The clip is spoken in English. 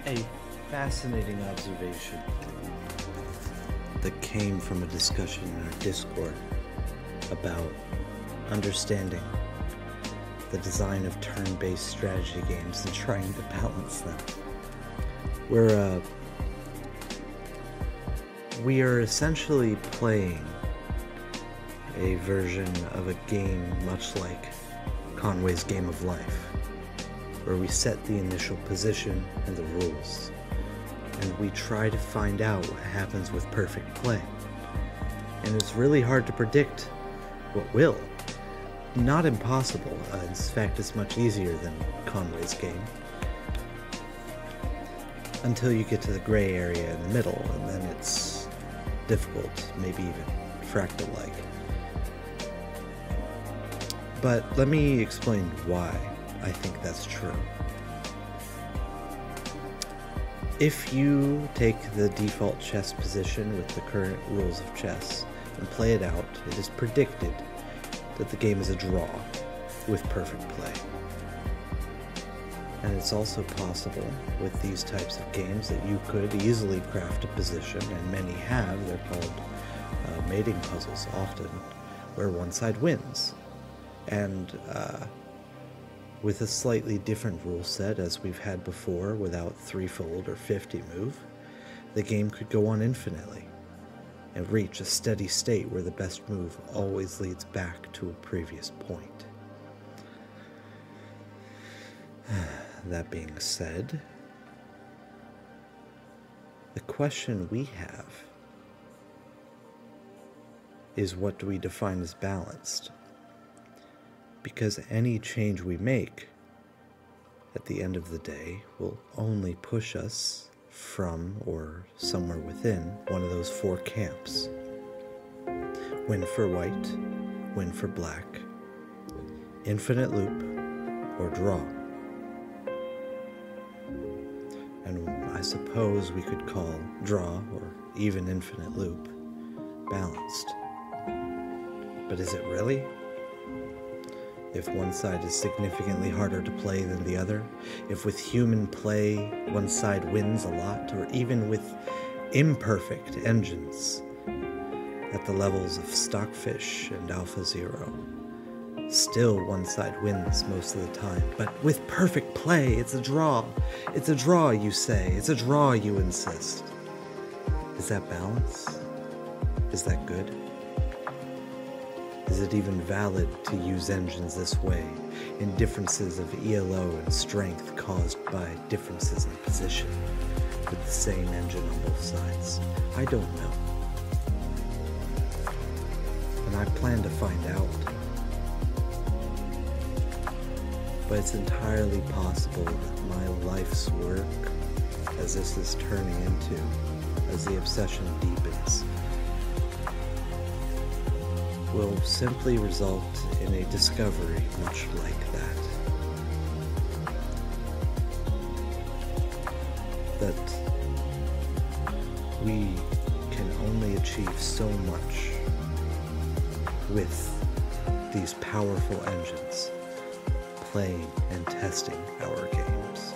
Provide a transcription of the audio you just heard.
A fascinating observation that came from a discussion in our Discord about understanding the design of turn-based strategy games and trying to balance them. We are essentially playing a version of a game much like Conway's Game of Life, where we set the initial position and the rules, and we try to find out what happens with perfect play. And it's really hard to predict what will. Not impossible, in fact it's much easier than Conway's game, until you get to the gray area in the middle, and then it's difficult, maybe even fractal-like. But let me explain why I think that's true. If you take the default chess position with the current rules of chess and play it out, it is predicted that the game is a draw with perfect play. And it's also possible with these types of games that you could easily craft a position, and many have. They're called mating puzzles often, where one side wins. And with a slightly different rule set as we've had before, without threefold or 50 move, the game could go on infinitely and reach a steady state where the best move always leads back to a previous point. That being said, the question we have is, what do we define as balanced? Because any change we make at the end of the day will only push us from or somewhere within one of those four camps. Win for white, win for black, infinite loop, or draw. And I suppose we could call draw, or even infinite loop, balanced. But is it really? If one side is significantly harder to play than the other, if with human play one side wins a lot, or even with imperfect engines at the levels of Stockfish and Alpha Zero, still one side wins most of the time. But with perfect play, it's a draw. It's a draw, you say. It's a draw, you insist. Is that balance? Is that good? Is it even valid to use engines this way, in differences of ELO and strength caused by differences in position, with the same engine on both sides? I don't know. And I plan to find out. But it's entirely possible that my life's work, as this is turning into, as the obsession deepens, will simply result in a discovery much like that. That we can only achieve so much with these powerful engines, playing and testing our games.